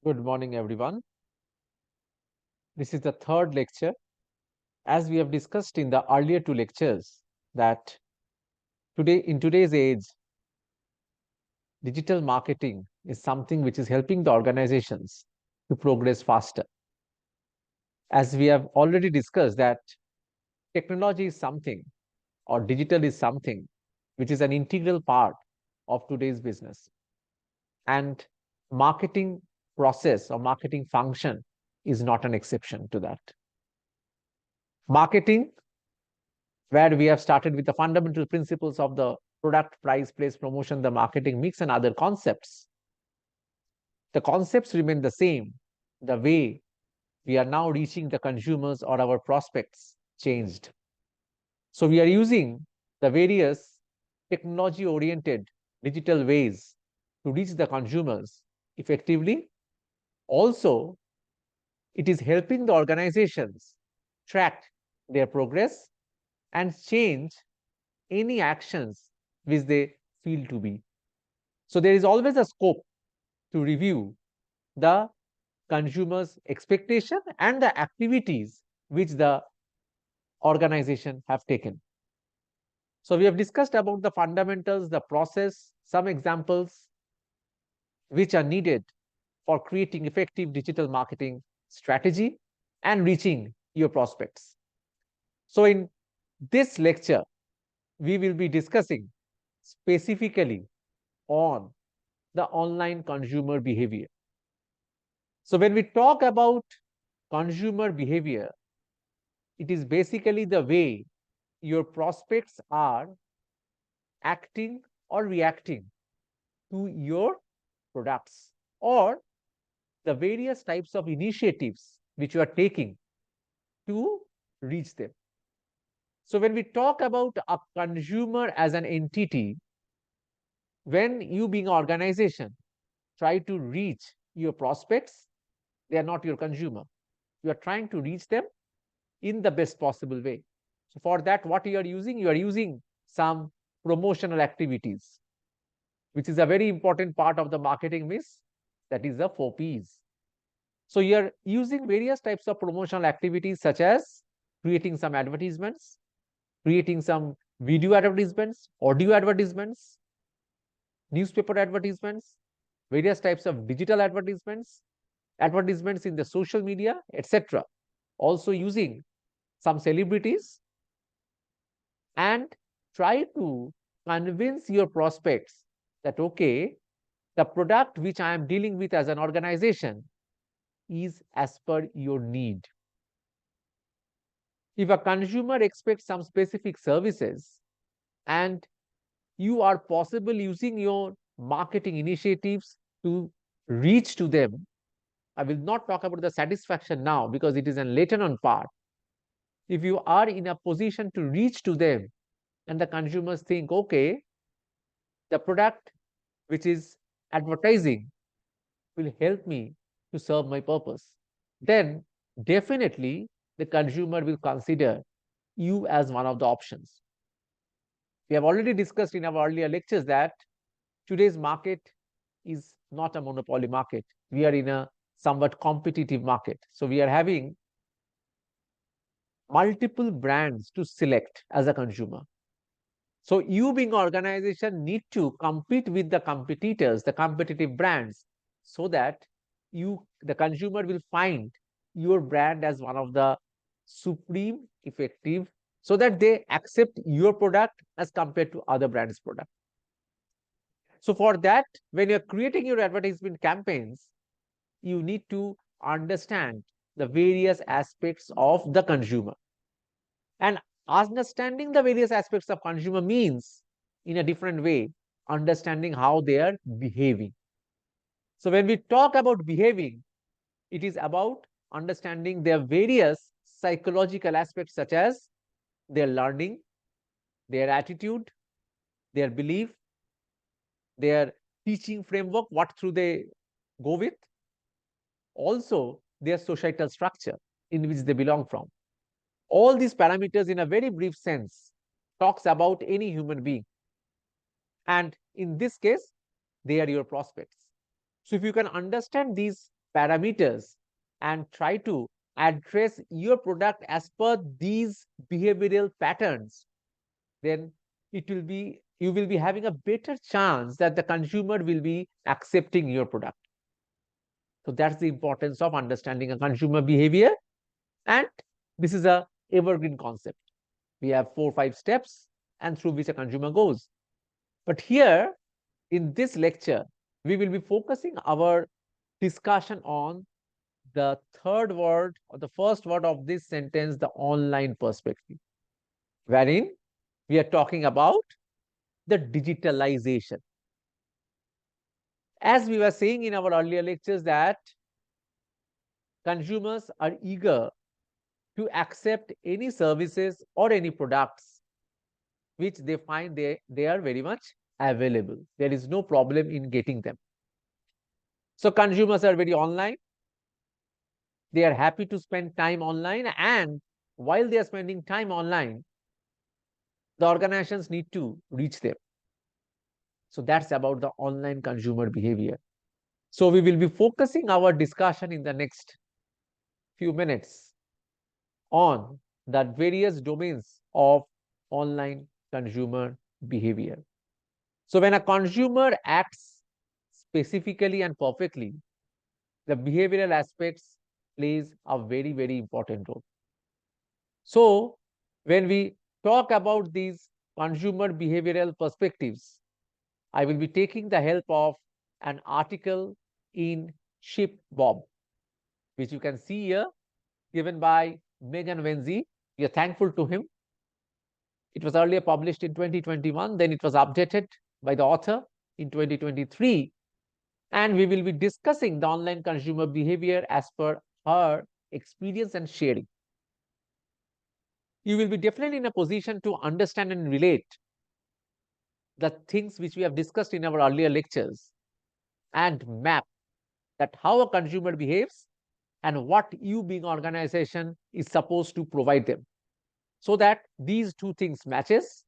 Good morning, everyone. This is the third lecture. As we have discussed in the earlier two lectures, that in today's age, digital marketing is something which is helping the organizations to progress faster. As we have already discussed, that technology is something, or digital is something, which is an integral part of today's business. And marketing process or marketing function is not an exception to that. Marketing, where we have started with the fundamental principles of the product, price, place, promotion, the marketing mix, and other concepts. The concepts remain the same. The way we are now reaching the consumers or our prospects changed. So we are using the various technology oriented digital ways to reach the consumers effectively. Also, it is helping the organizations track their progress and change any actions which they feel to be. So there is always a scope to review the consumer's expectation and the activities which the organization have taken. So we have discussed about the fundamentals, the process, some examples which are needed for creating effective digital marketing strategy and reaching your prospects. So in this lecture, we will be discussing specifically on the online consumer behavior. So when we talk about consumer behavior, it is basically the way your prospects are acting or reacting to your products or the various types of initiatives which you are taking to reach them. So when we talk about a consumer as an entity, when you being an organization try to reach your prospects, they are not your consumer. You are trying to reach them in the best possible way. So for that, what you are using? You are using some promotional activities, which is a very important part of the marketing mix. That is the 4Ps. So you are using various types of promotional activities, such as creating some advertisements, creating some video advertisements, audio advertisements, newspaper advertisements, various types of digital advertisements, advertisements in the social media, etc. Also using some celebrities, and try to convince your prospects that, okay, the product which I am dealing with as an organization is as per your need. If a consumer expects some specific services and you are possible using your marketing initiatives to reach to them, I will not talk about the satisfaction now because it is a later on part. If you are in a position to reach to them and the consumers think, okay, the product which is advertising will help me to serve my purpose, then definitely the consumer will consider you as one of the options. We have already discussed in our earlier lectures that today's market is not a monopoly market. We are in a somewhat competitive market. So we are having multiple brands to select as a consumer. So you being organization need to compete with the competitors, the competitive brands, so that the consumer will find your brand as one of the supreme effective, so that they accept your product as compared to other brands' product. So for that, when you're creating your advertisement campaigns, you need to understand the various aspects of the consumer. And understanding the various aspects of consumer means, in a different way, understanding how they are behaving. So when we talk about behaving, it is about understanding their various psychological aspects, such as their learning, their attitude, their belief, their teaching framework, what through they go with, also their societal structure in which they belong from. All these parameters, in a very brief sense, talks about any human being. And in this case, they are your prospects. So if you can understand these parameters and try to address your product as per these behavioral patterns, then you will be having a better chance that the consumer will be accepting your product. So that's the importance of understanding a consumer behavior, and this is a evergreen concept. We have 4 5 steps and through which a consumer goes. But here in this lecture, we will be focusing our discussion on the third word or the first word of this sentence, the online perspective, wherein we are talking about the digitalization. As we were saying in our earlier lectures, that consumers are eager to accept any services or any products which they find they are very much available. There is no problem in getting them. So consumers are very online. They are happy to spend time online, and while they are spending time online, the organizations need to reach them. So that's about the online consumer behavior. So we will be focusing our discussion in the next few minutes on the various domains of online consumer behavior. So when a consumer acts specifically and perfectly, the behavioral aspects plays a very important role. So when we talk about these consumer behavioral perspectives, I will be taking the help of an article in Ship Bob, which you can see here, given by Megan Wenzi. We are thankful to him. It was earlier published in 2021, then it was updated by the author in 2023. And we will be discussing the online consumer behavior as per her experience and sharing. You will be definitely in a position to understand and relate the things which we have discussed in our earlier lectures and map that how a consumer behaves and what you being organization is supposed to provide them, so that these two things matches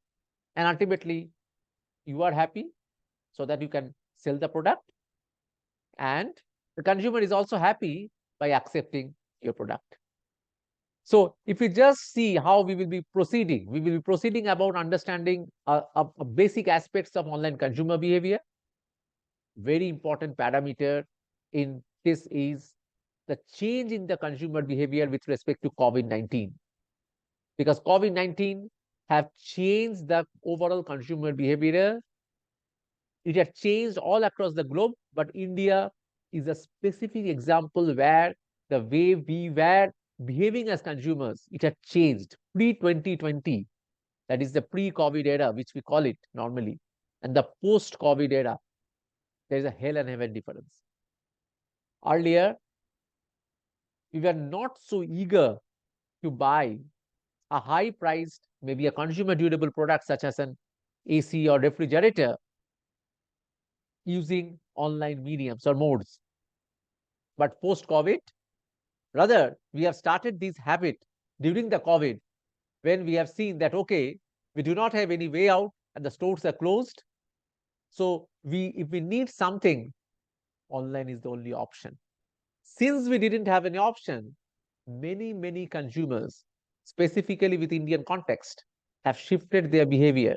and ultimately you are happy so that you can sell the product, and the consumer is also happy by accepting your product. So if we just see how we will be proceeding about understanding a basic aspects of online consumer behavior. Very important parameter in this is the change in the consumer behavior with respect to COVID-19, because COVID-19 have changed the overall consumer behavior. It has changed all across the globe, but India is a specific example where the way we were behaving as consumers, it had changed pre-2020. That is the pre-COVID era, which we call it normally, and the post-COVID era. There is a hell and heaven difference. Earlier, we were not so eager to buy a high-priced, maybe a consumer durable product such as an AC or refrigerator using online mediums or modes. But post-COVID, rather, we have started this habit during the COVID, when we have seen that, okay, we do not have any way out and the stores are closed. So if we need something, online is the only option. Since we didn't have any option, many consumers, specifically with Indian context, have shifted their behavior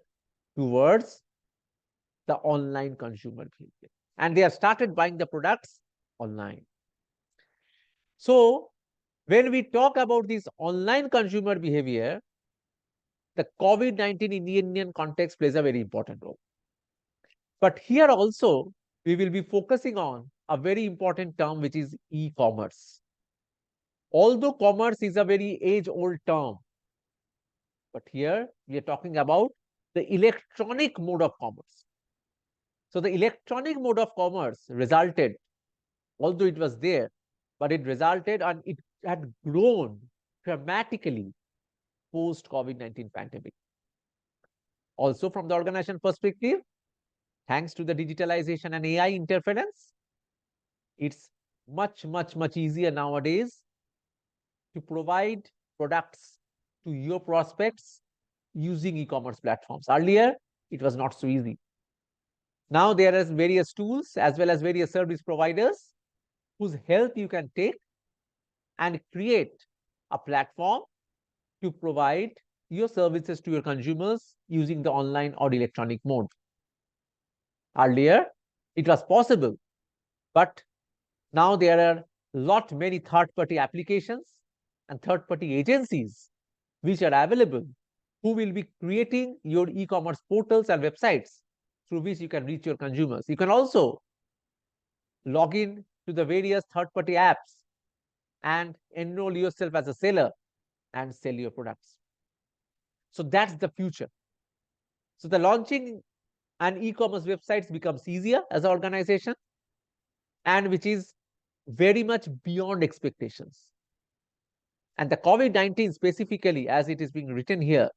towards the online consumer behavior, and they have started buying the products online. So when we talk about this online consumer behavior, the COVID-19 in the Indian context plays a very important role. But here also, we will be focusing on a very important term, which is e-commerce. Although commerce is a very age-old term, but here we are talking about the electronic mode of commerce. So the electronic mode of commerce resulted, although it was there, but it resulted and it had grown dramatically post COVID-19 pandemic. Also from the organization perspective, thanks to the digitalization and AI interference, it's much easier nowadays to provide products to your prospects using e-commerce platforms. Earlier, it was not so easy. Now there are various tools as well as various service providers whose help you can take and create a platform to provide your services to your consumers using the online or electronic mode. Earlier, it was possible, but now there are lot many third-party applications and third-party agencies which are available who will be creating your e-commerce portals and websites through which you can reach your consumers. You can also log in to the various third-party apps and enroll yourself as a seller and sell your products. So that's the future. So the launching an e-commerce websites becomes easier as an organization, and which is very much beyond expectations. And the COVID-19 specifically, as it is being written here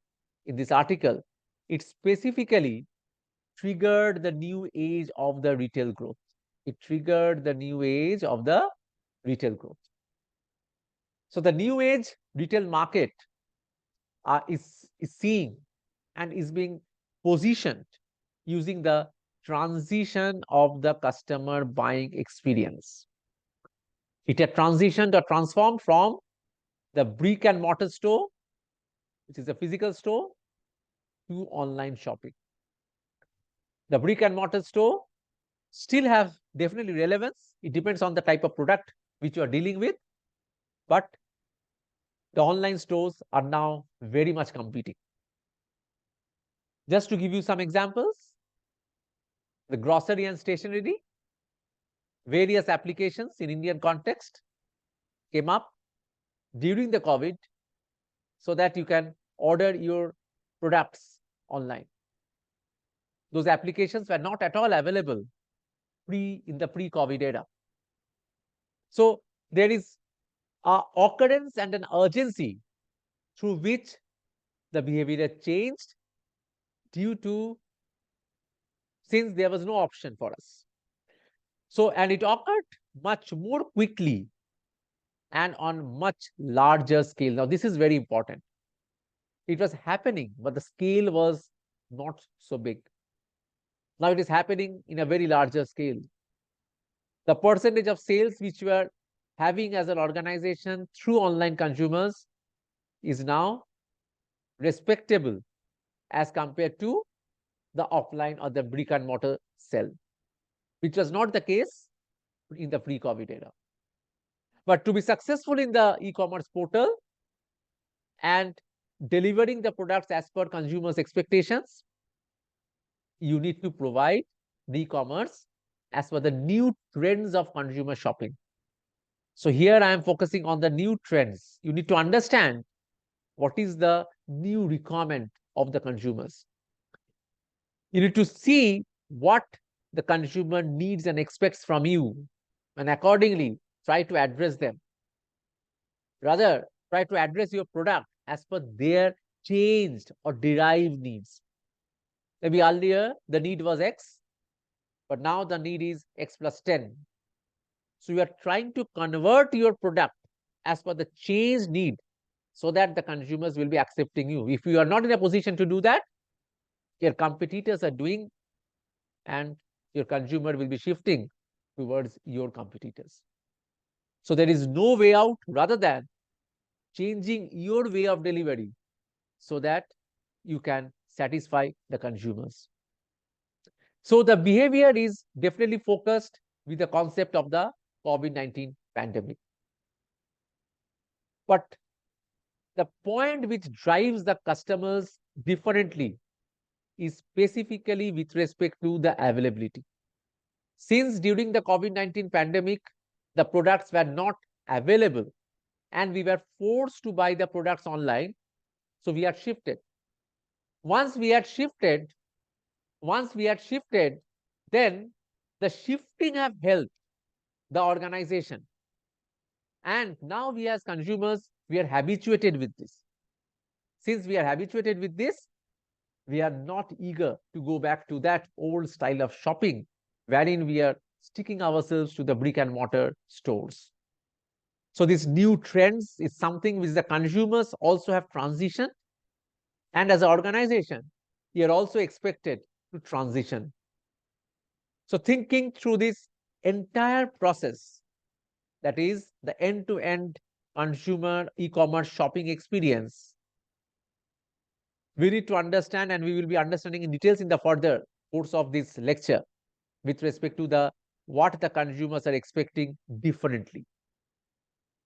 in this article, it specifically triggered the new age of the retail growth. It triggered the new age of the retail growth. So the new age retail market is seeing and is being positioned using the transition of the customer buying experience. It had transitioned or transformed from the brick and mortar store, which is a physical store, to online shopping. The brick and mortar store still have definitely relevance. It depends on the type of product which you are dealing with, but the online stores are now very much competing. Just to give you some examples, the grocery and stationery, various applications in Indian context came up during the COVID so that you can order your products online. Those applications were not at all available in the pre-COVID era. So there is an occurrence and an urgency through which the behavior changed due to, since there was no option for us. So, and it occurred much more quickly and on much larger scale. Now, this is very important. It was happening, but the scale was not so big. Now it is happening in a very larger scale. The percentage of sales which we are having as an organization through online consumers is now respectable as compared to the offline or the brick and mortar sell, which was not the case in the pre-COVID era. But to be successful in the e-commerce portal and delivering the products as per consumers' expectations, you need to provide the e-commerce as per the new trends of consumer shopping. So here I am focusing on the new trends. You need to understand what is the new requirement of the consumers. You need to see what the consumer needs and expects from you, and accordingly try to address them. Rather, try to address your product as per their changed or derived needs. Maybe earlier the need was X, but now the need is X plus 10. So you are trying to convert your product as per the changed need so that the consumers will be accepting you. If you are not in a position to do that, your competitors are doing, and your consumer will be shifting towards your competitors. So there is no way out rather than changing your way of delivery so that you can satisfy the consumers. So the behavior is definitely focused with the concept of the COVID-19 pandemic. But the point which drives the customers differently is specifically with respect to the availability. Since during the COVID-19 pandemic, the products were not available and we were forced to buy the products online, so we had shifted. Once we had shifted, then the shifting have helped the organization. And now we as consumers, we are habituated with this. Since we are habituated with this, we are not eager to go back to that old style of shopping wherein we are sticking ourselves to the brick and mortar stores. So these new trends is something which the consumers also have transitioned, and as an organization, we are also expected to transition. So thinking through this entire process, that is the end-to-end consumer e-commerce shopping experience. We need to understand, and we will be understanding in details in the further course of this lecture with respect to the what the consumers are expecting differently.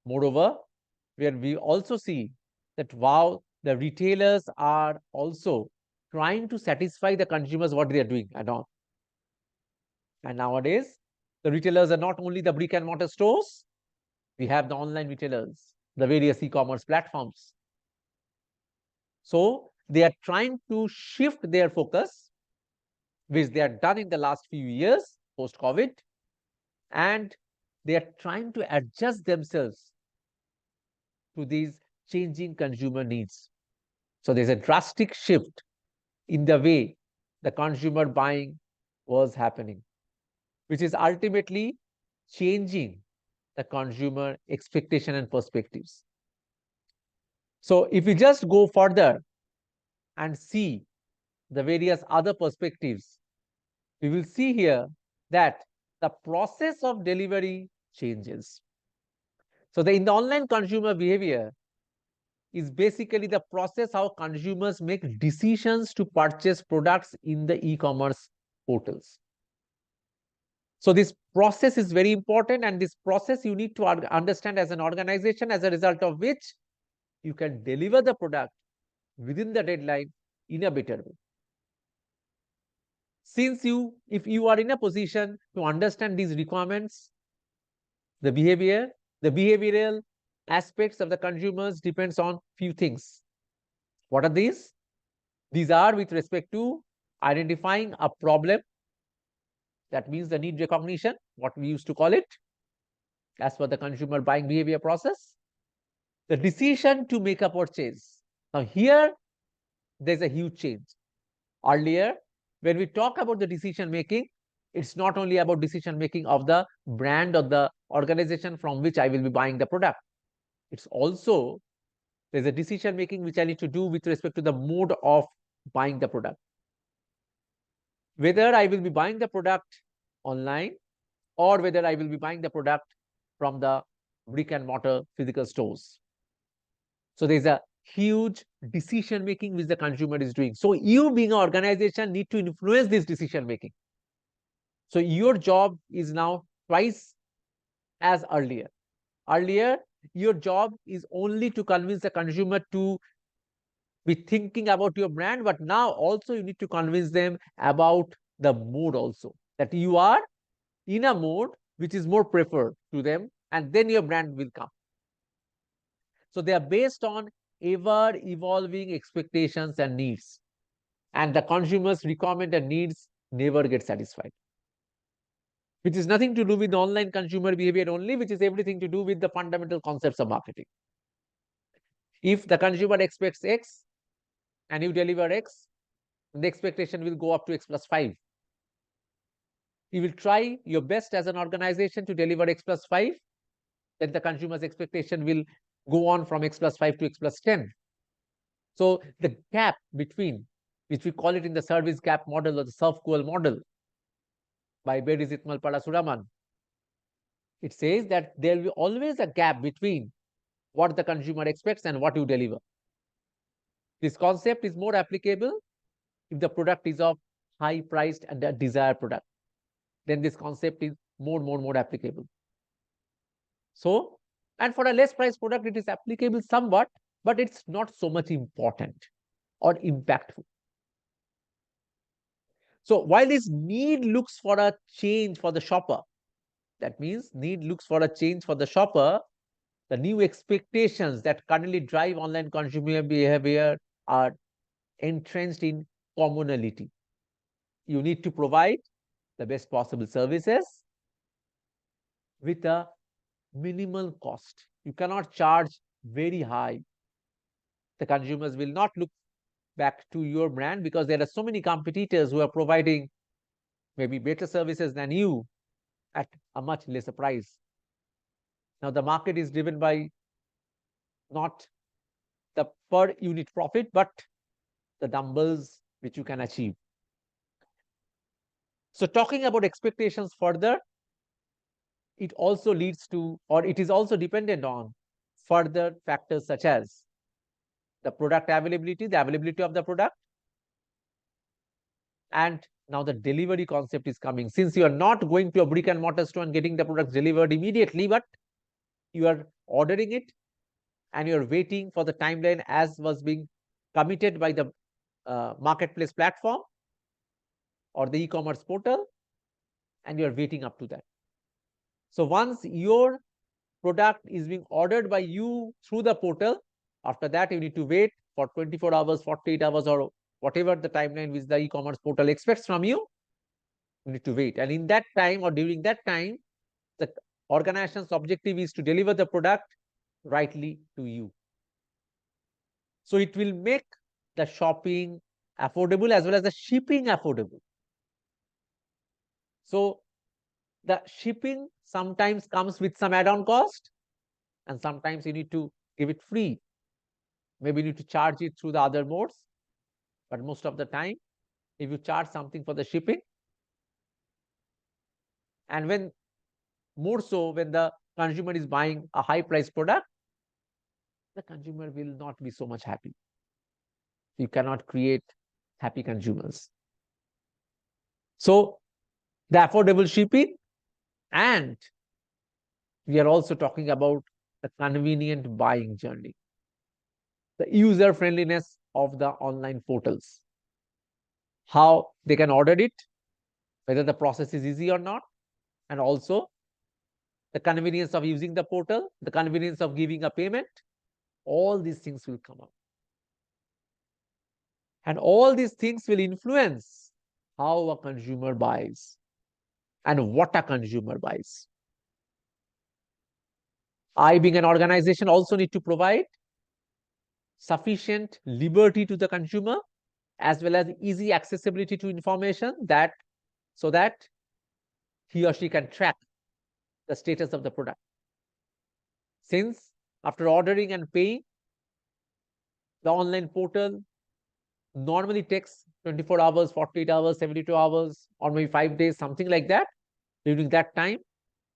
Moreover, where we also see that wow, the retailers are also trying to satisfy the consumers what they are doing and all. And nowadays, the retailers are not only the brick and mortar stores, we have the online retailers, the various e-commerce platforms. So they are trying to shift their focus, which they have done in the last few years post-COVID, and they are trying to adjust themselves to these changing consumer needs. So there's a drastic shift in the way the consumer buying was happening, which is ultimately changing the consumer expectation and perspectives. So if we just go further and see the various other perspectives, we will see here that the process of delivery changes. So in the online consumer behavior is basically the process how consumers make decisions to purchase products in the e-commerce portals. So this process is very important, and this process you need to understand as an organization, as a result of which you can deliver the product within the deadline in a better way. Since if you are in a position to understand these requirements, the behavioral aspects of the consumers depends on few things. What are these? These are with respect to identifying a problem, that means the need recognition, what we used to call it, as per the consumer buying behavior process. The decision to make a purchase. Now here, there's a huge change. Earlier, when we talk about the decision making, it's not only about decision making of the brand or the organization from which I will be buying the product. It's also, there's a decision making which I need to do with respect to the mode of buying the product. Whether I will be buying the product online or whether I will be buying the product from the brick and mortar physical stores. So there's a huge decision making which the consumer is doing. So you being an organization need to influence this decision making. So your job is now twice as earlier. Earlier, your job is only to convince the consumer to be thinking about your brand, but now also you need to convince them about the mode also, that you are in a mode which is more preferred to them, and then your brand will come. So they are based on ever evolving expectations and needs, and the consumer's requirement and needs never get satisfied, which is nothing to do with online consumer behavior only, which is everything to do with the fundamental concepts of marketing. If the consumer expects X and you deliver X, the expectation will go up to X plus 5. You will try your best as an organization to deliver X plus 5, then the consumer's expectation will go on from X plus 5 to X plus 10. So the gap between, which we call it in the service gap model or the self-goal model by Bedizitmal Parasuraman, it says that there will be always a gap between what the consumer expects and what you deliver. This concept is more applicable if the product is of high priced and a desired product. Then this concept is more applicable. So, and for a less priced product, it is applicable somewhat, but it's not so much important or impactful. So while this need looks for a change for the shopper, that means need looks for a change for the shopper, the new expectations that currently drive online consumer behavior are entrenched in commonality. You need to provide the best possible services with a minimal cost. You cannot charge very high. The consumers will not look back to your brand because there are so many competitors who are providing maybe better services than you at a much lesser price. Now, the market is driven by not the per unit profit, but the numbers which you can achieve. So talking about expectations further, it also leads to, or it is also dependent on further factors such as the product availability, the availability of the product, and now the delivery concept is coming. Since you are not going to a brick and mortar store and getting the products delivered immediately, but you are ordering it and you're waiting for the timeline as was being committed by the marketplace platform or the e-commerce portal, and you're waiting up to that. So once your product is being ordered by you through the portal, after that you need to wait for 24 hours, 48 hours, or whatever the timeline which the e-commerce portal expects from you. You need to wait, and in that time or during that time, the organization's objective is to deliver the product rightly to you. So it will make the shopping affordable as well as the shipping affordable. So the shipping sometimes comes with some add-on cost, and sometimes you need to give it free. Maybe you need to charge it through the other modes, but most of the time, if you charge something for the shipping, and when more so when the consumer is buying a high price product, the consumer will not be so much happy. You cannot create happy consumers. So the affordable shipping, and we are also talking about the convenient buying journey, the user friendliness of the online portals, how they can order it, whether the process is easy or not, and also the convenience of using the portal, the convenience of giving a payment. All these things will come up. And all these things will influence how a consumer buys and what a consumer buys. I, being an organization, also need to provide sufficient liberty to the consumer as well as easy accessibility to information, that so that he or she can track the status of the product. Since after ordering and paying, the online portal normally takes 24 hours, 48 hours, 72 hours, or maybe 5 days, something like that. During that time,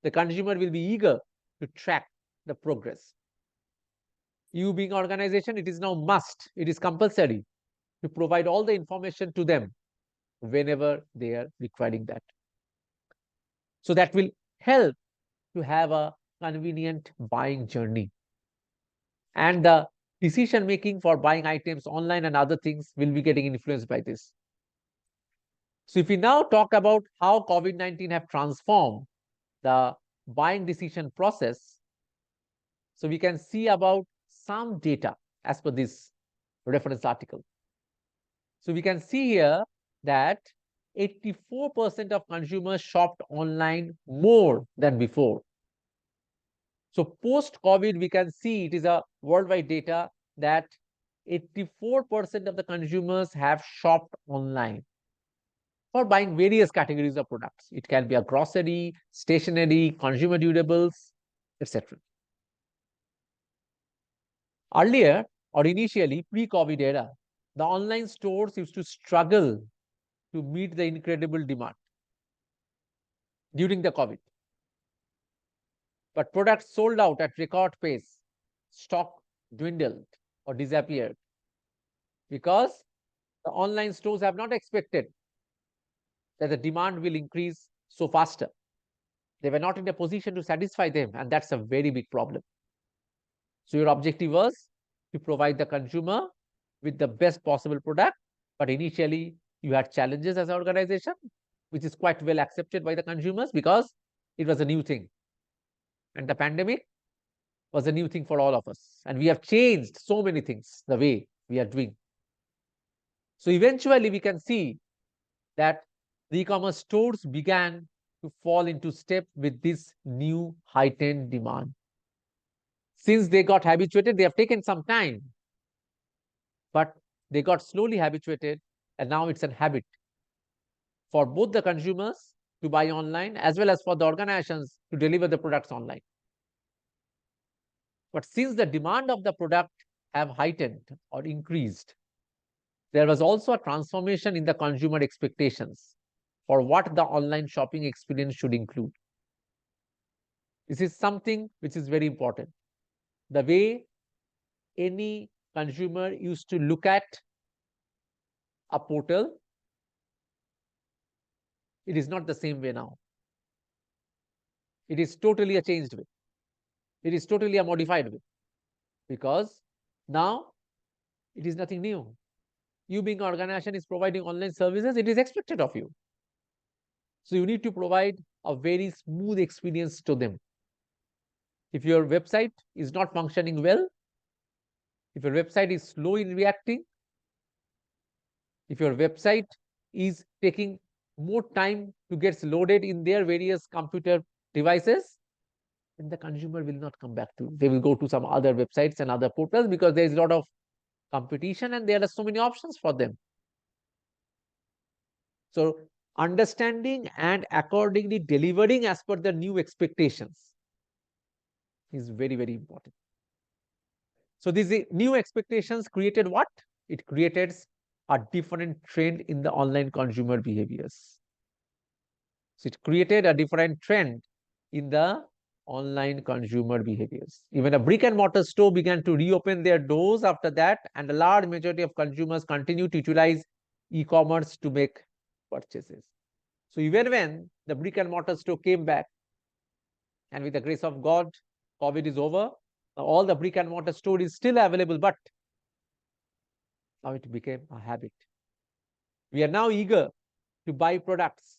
the consumer will be eager to track the progress. You being organization, it is now must, it is compulsory to provide all the information to them whenever they are requiring that. So that will help to have a convenient buying journey. And the decision making for buying items online and other things will be getting influenced by this. So if we now talk about how COVID-19 have transformed the buying decision process, so we can see about some data as per this reference article. So we can see here that 84% of consumers shopped online more than before. So post-COVID, we can see it is a worldwide data that 84% of the consumers have shopped online for buying various categories of products. It can be a grocery, stationery, consumer durables, etc. Earlier or initially pre-COVID era, the online stores used to struggle to meet the incredible demand during the COVID. But products sold out at record pace, stock dwindled or disappeared because the online stores have not expected that the demand will increase so faster. They were not in a position to satisfy them, and that's a very big problem. So your objective was to provide the consumer with the best possible product, but initially you had challenges as an organization, which is quite well accepted by the consumers because it was a new thing. And the pandemic was a new thing for all of us. And we have changed so many things the way we are doing. So eventually we can see that the e-commerce stores began to fall into step with this new heightened demand. Since they got habituated, they have taken some time, but they got slowly habituated, and now it's a habit for both the consumers to buy online as well as for the organizations to deliver the products online. But since the demand of the product have heightened or increased, there was also a transformation in the consumer expectations for what the online shopping experience should include. This is something which is very important. The way any consumer used to look at a portal, it is not the same way now. It is totally a changed way. It is totally a modified way, because now it is nothing new. You being an organization is providing online services, it is expected of you. So you need to provide a very smooth experience to them. If your website is not functioning well, if your website is slow in reacting, if your website is taking more time to get loaded in their various computer devices, then the consumer will not come back to you. They will go to some other websites and other portals, because there is a lot of competition and there are so many options for them. So understanding and accordingly delivering as per the new expectations is very, very important. So these new expectations created what? It created a different trend in the online consumer behaviors. So it created a different trend in the online consumer behaviors. Even a brick and mortar store began to reopen their doors after that, and a large majority of consumers continue to utilize e-commerce to make purchases. So even when the brick and mortar store came back, and with the grace of God, COVID is over, all the brick and mortar store is still available, but now it became a habit. We are now eager to buy products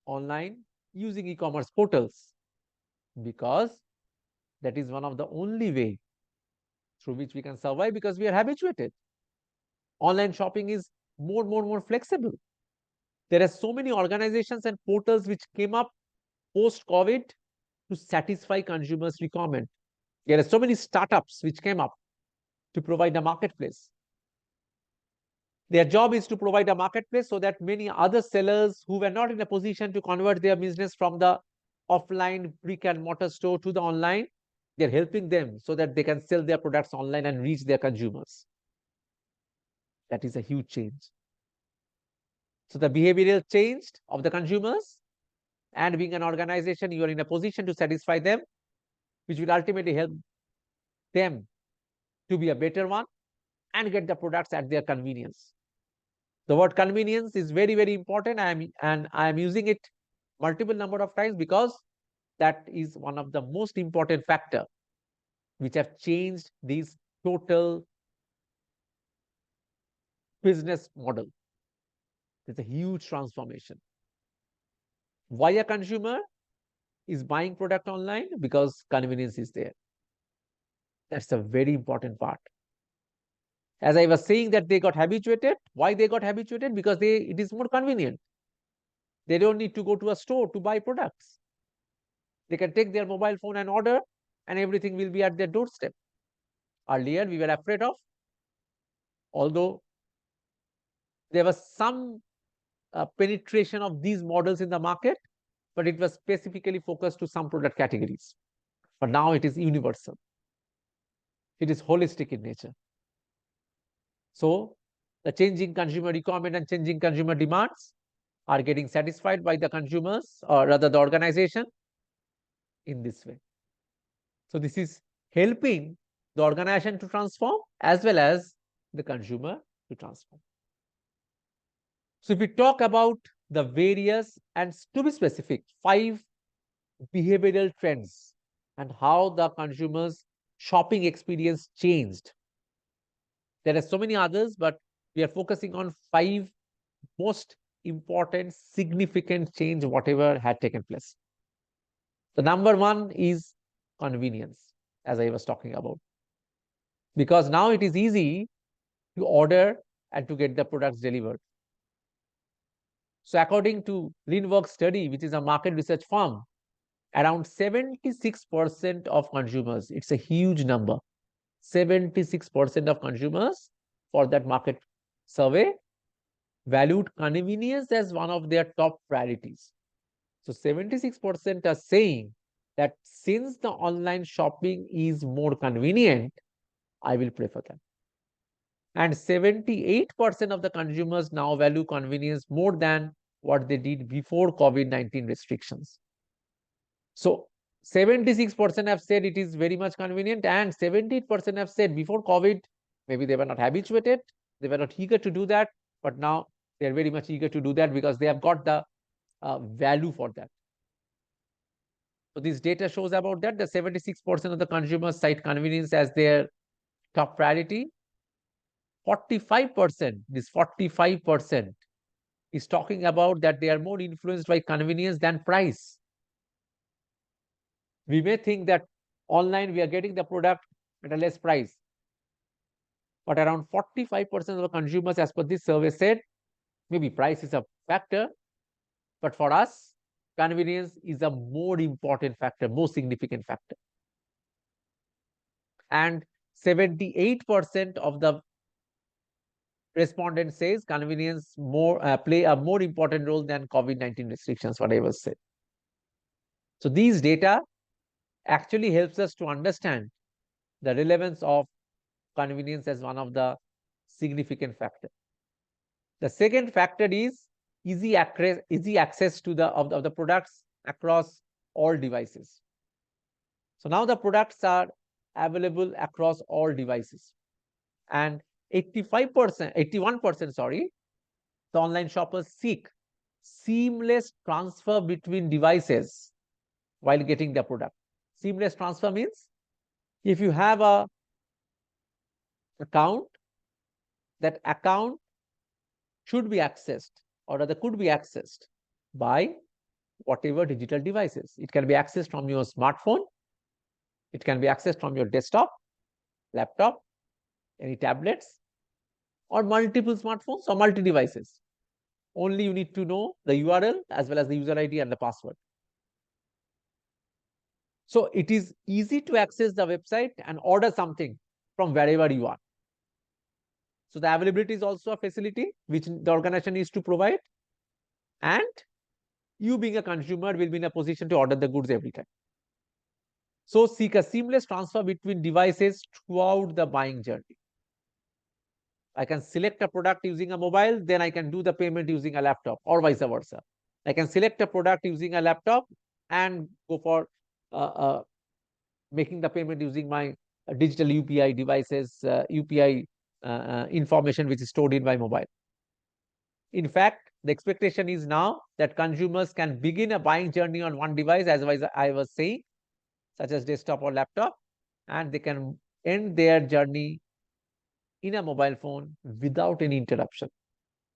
online using e-commerce portals, because that is one of the only way through which we can survive, because we are habituated. Online shopping is more flexible. There are so many organizations and portals which came up post-COVID to satisfy consumers' requirement. There are so many startups which came up to provide a marketplace. Their job is to provide a marketplace so that many other sellers who were not in a position to convert their business from the offline brick and mortar store to the online, they're helping them so that they can sell their products online and reach their consumers. That is a huge change. So the behavioral change of the consumers, and being an organization, you are in a position to satisfy them, which will ultimately help them to be a better one and get the products at their convenience. The word convenience is very, very important. I am using it multiple number of times, because that is one of the most important factor which have changed this total business model. It's a huge transformation. Why a consumer is buying product online? Because convenience is there. That's a very important part. As I was saying, that they got habituated. Why they got habituated? Because it is more convenient. They don't need to go to a store to buy products. They can take their mobile phone and order, and everything will be at their doorstep. Earlier, we were afraid of, although there was some penetration of these models in the market, but it was specifically focused to some product categories. But now it is universal. It is holistic in nature. So the changing consumer requirement and changing consumer demands are getting satisfied by the consumers, or rather the organization, in this way. So this is helping the organization to transform as well as the consumer to transform. So if we talk about the various, and to be specific, 5 behavioral trends and how the consumers' shopping experience changed. There are so many others, but we are focusing on 5 most important, significant change whatever had taken place. The number 1 is convenience, as I was talking about. Because now it is easy to order and to get the products delivered. So according to Linwork study, which is a market research firm, around 76% of consumers, it's a huge number, 76% of consumers for that market survey valued convenience as one of their top priorities. So 76% are saying that since the online shopping is more convenient, I will prefer that. And 78% of the consumers now value convenience more than what they did before COVID-19 restrictions. So 76% have said it is very much convenient, and 78% have said before COVID, maybe they were not habituated, they were not eager to do that, but now they are very much eager to do that because they have got the value for that. So this data shows about that. The 76% of the consumers cite convenience as their top priority. 45%, this 45% is talking about that they are more influenced by convenience than price. We may think that online we are getting the product at a less price, but around 45% of the consumers, as per this survey, said maybe price is a factor, but for us, convenience is a more important factor, more significant factor. And 78% of the respondents says convenience play a more important role than COVID-19 restrictions, what I was said. So these data actually helps us to understand the relevance of convenience as one of the significant factors. The second factor is easy access to the products across all devices. So now the products are available across all devices, and 81%, sorry, the online shoppers seek seamless transfer between devices while getting the product. Seamless transfer means if you have a account, that account should be accessed, or rather could be accessed by whatever digital devices. It can be accessed from your smartphone, it can be accessed from your desktop, laptop, any tablets, or multiple smartphones or multi devices. Only you need to know the URL as well as the user ID and the password. So it is easy to access the website and order something from wherever you are. So the availability is also a facility which the organization needs to provide, and you being a consumer will be in a position to order the goods every time. So seek a seamless transfer between devices throughout the buying journey. I can select a product using a mobile, then I can do the payment using a laptop, or vice versa. I can select a product using a laptop and go for making the payment using my digital UPI devices, UPI information which is stored in my mobile. In fact, the expectation is now that consumers can begin a buying journey on one device, as I was saying, such as desktop or laptop, and they can end their journey in a mobile phone without any interruption.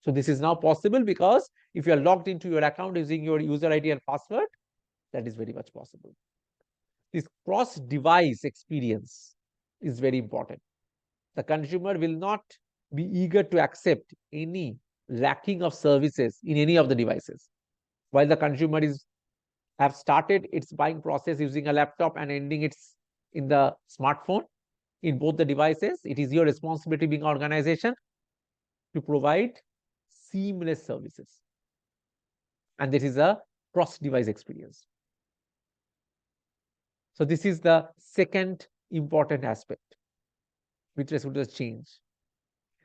So this is now possible because if you are logged into your account using your user ID and password, that is very much possible. This cross-device experience is very important. The consumer will not be eager to accept any lacking of services in any of the devices. While the consumer have started its buying process using a laptop and ending its in the smartphone, in both the devices, it is your responsibility being organization to provide seamless services. And this is a cross-device experience. So this is the second important aspect with respect to the change.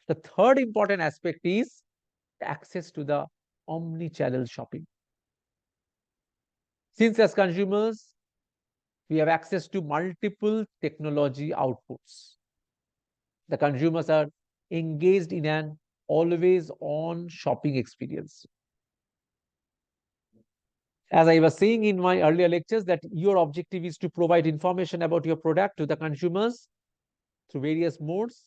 The third important aspect is access to the omni-channel shopping. Since as consumers, we have access to multiple technology outputs, the consumers are engaged in an always on shopping experience. As I was saying in my earlier lectures, that your objective is to provide information about your product to the consumers through various modes,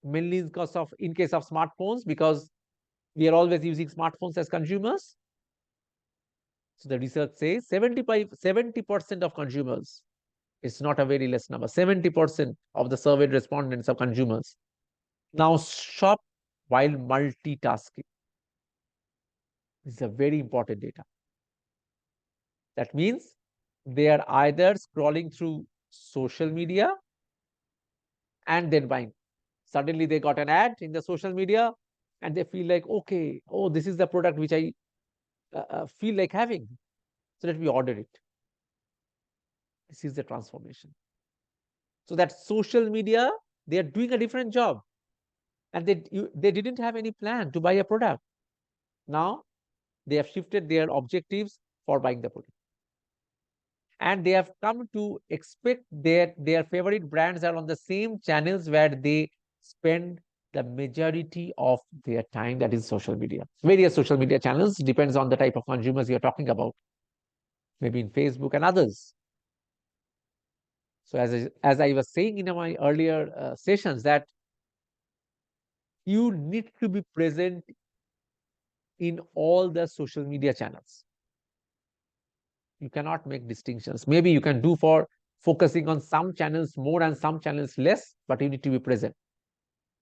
mainly in case of smartphones, because we are always using smartphones as consumers. So the research says 70% of consumers, it's not a very less number, 70% of the surveyed respondents of consumers now shop while multitasking. This is a very important data. That means they are either scrolling through social media and then buying. Suddenly they got an ad in the social media and they feel like, okay, oh, this is the product which I feel like having. So let me order it. This is the transformation. So that social media, they are doing a different job. And they didn't have any plan to buy a product. Now they have shifted their objectives for buying the product. And they have come to expect their favorite brands are on the same channels where they spend the majority of their time, that is social media. Various social media channels, depends on the type of consumers you're talking about, maybe in Facebook and others. So as I was saying in my earlier sessions, that you need to be present in all the social media channels. You cannot make distinctions. Maybe you can do for focusing on some channels more and some channels less, but you need to be present.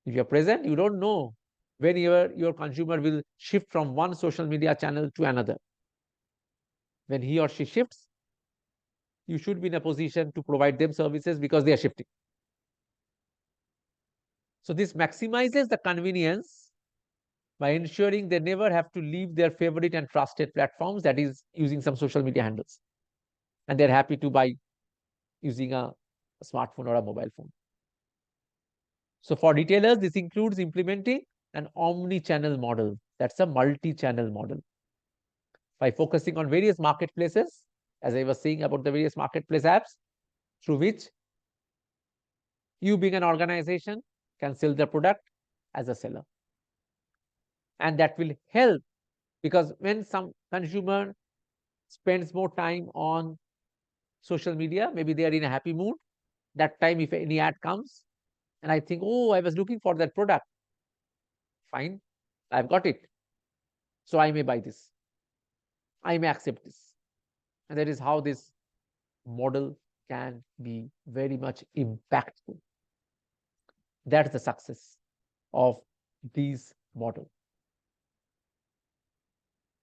If you're present, you don't know when your consumer will shift from one social media channel to another. When he or she shifts, you should be in a position to provide them services because they are shifting. So this maximizes the convenience by ensuring they never have to leave their favorite and trusted platforms, that is using some social media handles. And they're happy to buy using a smartphone or a mobile phone. So for retailers, this includes implementing an omni-channel model. That's a multi-channel model. By focusing on various marketplaces, as I was saying about the various marketplace apps, through which you being an organization can sell the product as a seller. And that will help, because when some consumer spends more time on social media, maybe they are in a happy mood. That time, if any ad comes, and I think, oh, I was looking for that product. Fine, I've got it. So I may buy this. I may accept this. And that is how this model can be very much impactful. That's the success of these models.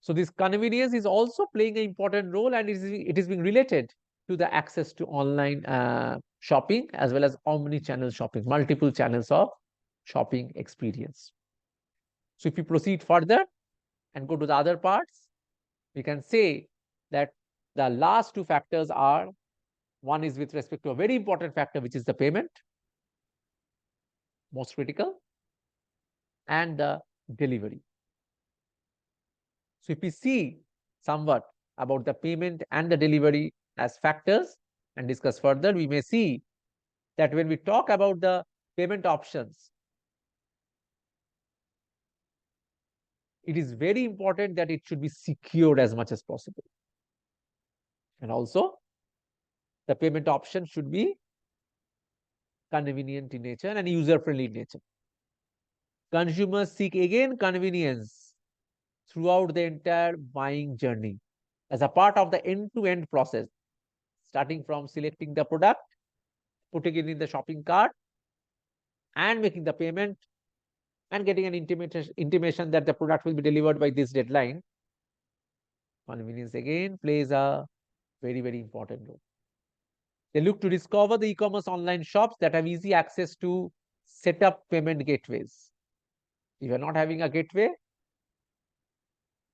So this convenience is also playing an important role, and it is being related to the access to online shopping as well as omni-channel shopping, multiple channels of shopping experience. So if we proceed further and go to the other parts, we can say that the last two factors are, one is with respect to a very important factor, which is the payment, most critical, and the delivery. So if we see somewhat about the payment and the delivery as factors and discuss further, we may see that when we talk about the payment options, it is very important that it should be secured as much as possible. And also, the payment option should be convenient in nature and user-friendly in nature. Consumers seek again convenience throughout the entire buying journey as a part of the end-to-end process, starting from selecting the product, putting it in the shopping cart, and making the payment, and getting an intimation that the product will be delivered by this deadline. Convenience again plays a very, very important role. They look to discover the e-commerce online shops that have easy access to set up payment gateways. If you're not having a gateway,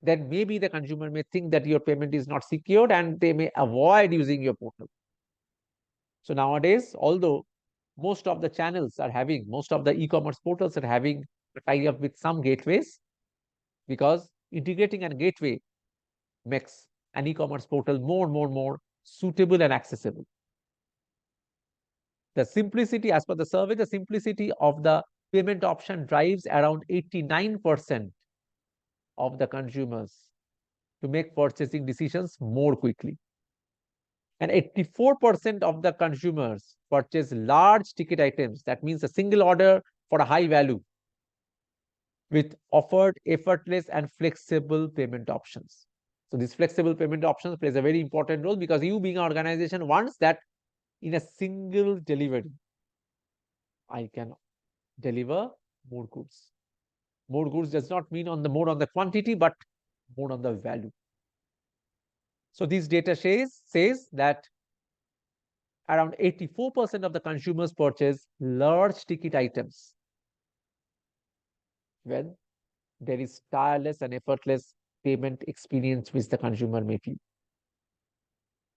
then maybe the consumer may think that your payment is not secured and they may avoid using your portal. So nowadays, although most of the channels are having, most of the e-commerce portals are having a tie-up with some gateways, because integrating a gateway makes an e-commerce portal more suitable and accessible. The simplicity, as per the survey, the simplicity of the payment option drives around 89% of the consumers to make purchasing decisions more quickly. And 84% of the consumers purchase large ticket items. That means a single order for a high value with offered effortless and flexible payment options. So these flexible payment options plays a very important role, because you being an organization wants that in a single delivery, I can deliver more goods. More goods does not mean more on the quantity, but more on the value. So this data says that around 84% of the consumers purchase large ticket items when there is tireless and effortless payment experience which the consumer may feel.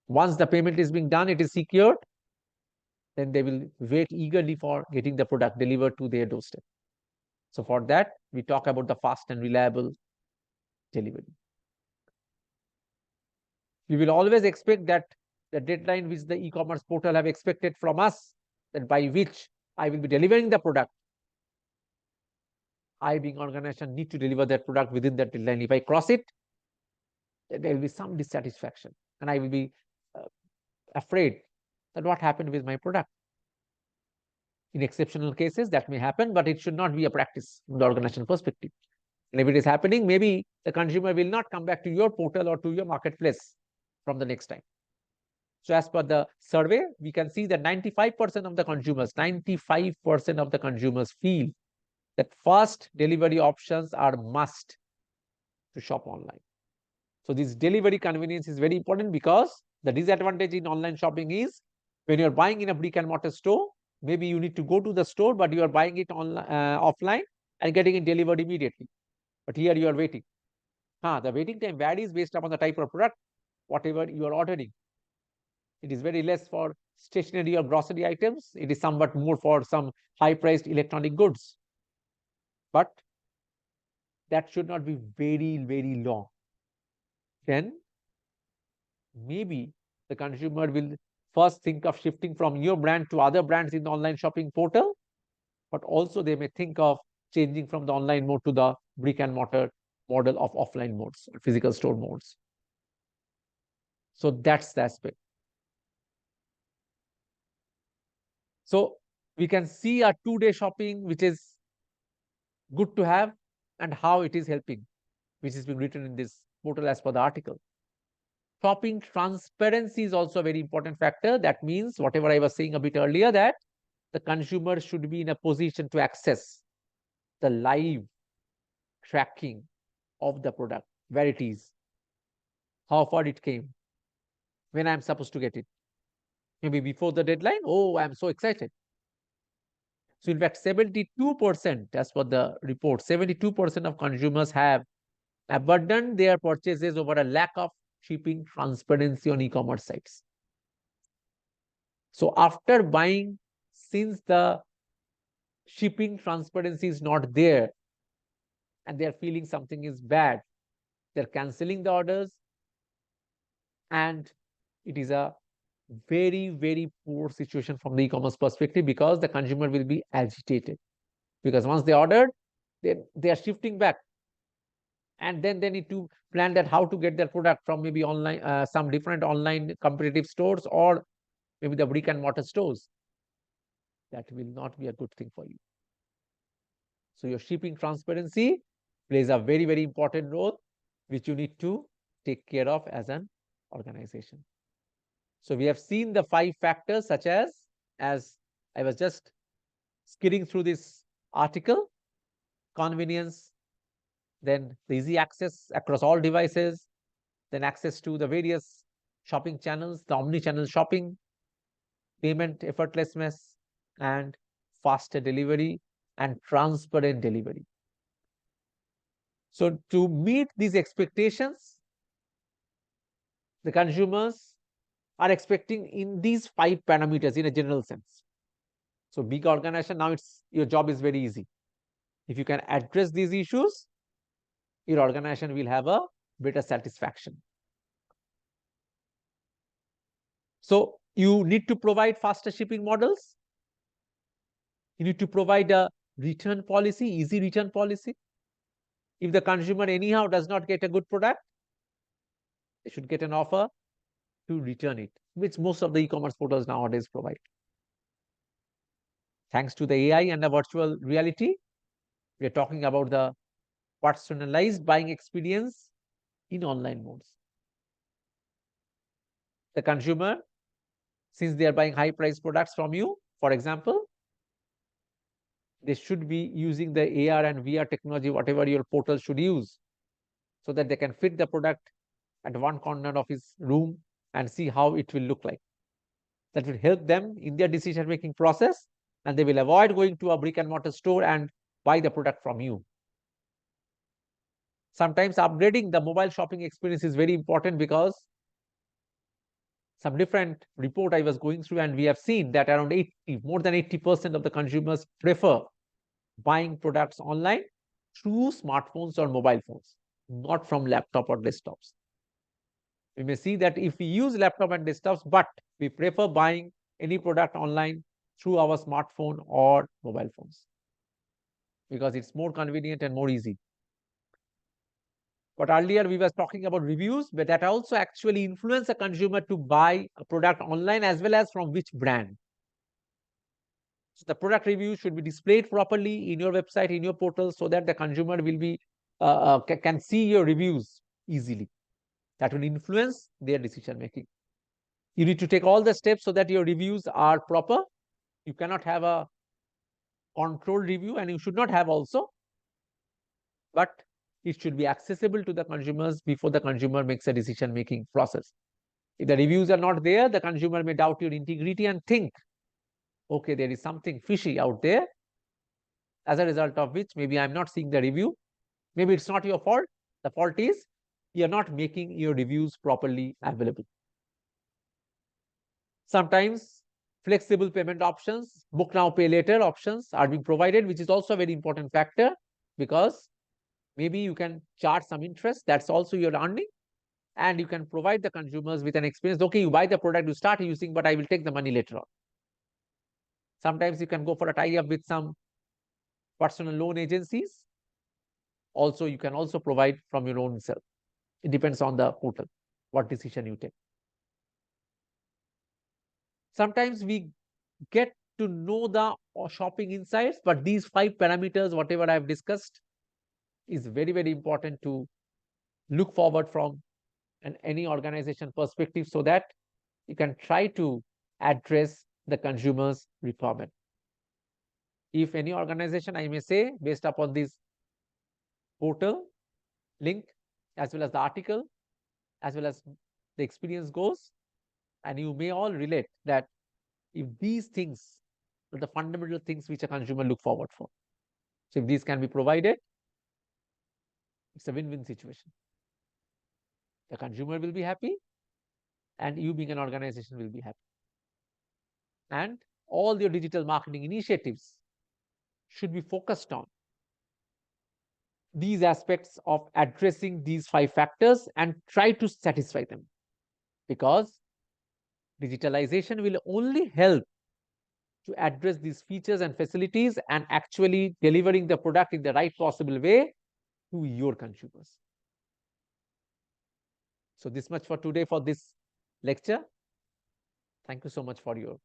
Once the payment is being done, it is secured, then they will wait eagerly for getting the product delivered to their doorstep. So for that, we talk about the fast and reliable delivery. We will always expect that the deadline which the e-commerce portal have expected from us, that by which I will be delivering the product. I, being organization, need to deliver that product within that deadline. If I cross it, then there will be some dissatisfaction, and I will be afraid that what happened with my product. In exceptional cases, that may happen, but it should not be a practice from the organization perspective. And if it is happening, maybe the consumer will not come back to your portal or to your marketplace from the next time. So as per the survey, we can see that 95% of the consumers, 95% of the consumers feel that fast delivery options are must to shop online. So this delivery convenience is very important, because the disadvantage in online shopping is when you're buying in a brick and mortar store, maybe you need to go to the store, but you are buying it online, offline and getting it delivered immediately. But here you are waiting. The waiting time varies based upon the type of product, whatever you are ordering. It is very less for stationery or grocery items. It is somewhat more for some high-priced electronic goods. But that should not be very, very long. Then maybe the consumer will first think of shifting from your brand to other brands in the online shopping portal, but also they may think of changing from the online mode to the brick and mortar model of offline modes or physical store modes. So that's the aspect. So we can see a 2-day shopping, which is good to have, and how it is helping, which is being written in this portal as per the article. Shopping transparency is also a very important factor. That means whatever I was saying a bit earlier, that the consumer should be in a position to access the live tracking of the product, where it is, how far it came, when I'm supposed to get it. Maybe before the deadline, oh, I'm so excited. So in fact, 72%, as per the report, 72% of consumers have abandoned their purchases over a lack of shipping transparency on e-commerce sites. So after buying, since the shipping transparency is not there and they're feeling something is bad, they're canceling the orders, and it is a very, very poor situation from the e-commerce perspective, because the consumer will be agitated, because once they ordered, they are shifting back, and then they need to plan that how to get their product from maybe online, some different online competitive stores, or maybe the brick and mortar stores. That will not be a good thing for you. So your shipping transparency plays a very, very important role, which you need to take care of as an organization. So we have seen the 5 factors, such as I was just skidding through this article: convenience, then the easy access across all devices, then access to the various shopping channels, the omni-channel shopping, payment effortlessness, and faster delivery and transparent delivery. So to meet these expectations, the consumers are expecting in these 5 parameters in a general sense. So big organization, now your job is very easy. If you can address these issues, your organization will have a better satisfaction. So you need to provide faster shipping models. You need to provide a return policy, easy return policy. If the consumer anyhow does not get a good product, they should get an offer to return it, which most of the e-commerce portals nowadays provide. Thanks to the AI and the virtual reality, we are talking about the personalized buying experience in online modes. The consumer, since they are buying high price products from you, for example, they should be using the AR and VR technology, whatever your portal should use, so that they can fit the product at one corner of his room and see how it will look like. That will help them in their decision-making process, and they will avoid going to a brick and mortar store and buy the product from you. Sometimes upgrading the mobile shopping experience is very important, because some different report I was going through, and we have seen that around more than 80% of the consumers prefer buying products online through smartphones or mobile phones, not from laptop or desktops. We may see that if we use laptop and desktops, but we prefer buying any product online through our smartphone or mobile phones because it's more convenient and more easy. But earlier we were talking about reviews, but that also actually influence a consumer to buy a product online as well as from which brand. So the product review should be displayed properly in your website, in your portal, so that the consumer will be can see your reviews easily. That will influence their decision making. You need to take all the steps so that your reviews are proper. You cannot have a controlled review, and you should not have also, but it should be accessible to the consumers before the consumer makes a decision making process. If the reviews are not there, the consumer may doubt your integrity and think, okay, there is something fishy out there, as a result of which maybe I'm not seeing the review. Maybe it's not your fault. The fault is you're not making your reviews properly available. Sometimes flexible payment options, book now, pay later options are being provided, which is also a very important factor because maybe you can charge some interest. That's also your earning. And you can provide the consumers with an experience. Okay, you buy the product, you start using, but I will take the money later on. Sometimes you can go for a tie-up with some personal loan agencies. Also, you can also provide from your own self. It depends on the portal, what decision you take. Sometimes we get to know the shopping insights, but these 5 parameters, whatever I've discussed, is very, very important to look forward from any organization perspective so that you can try to address the consumer's requirement. If any organization, I may say, based upon this portal link, as well as the article, as well as the experience goes, and you may all relate that if these things are the fundamental things which a consumer look forward for. So if these can be provided, it's a win-win situation. The consumer will be happy, and you being an organization will be happy. And all your digital marketing initiatives should be focused on these aspects of addressing these 5 factors and try to satisfy them, because digitalization will only help to address these features and facilities and actually delivering the product in the right possible way to your consumers. So this much for today for this lecture. Thank you so much for your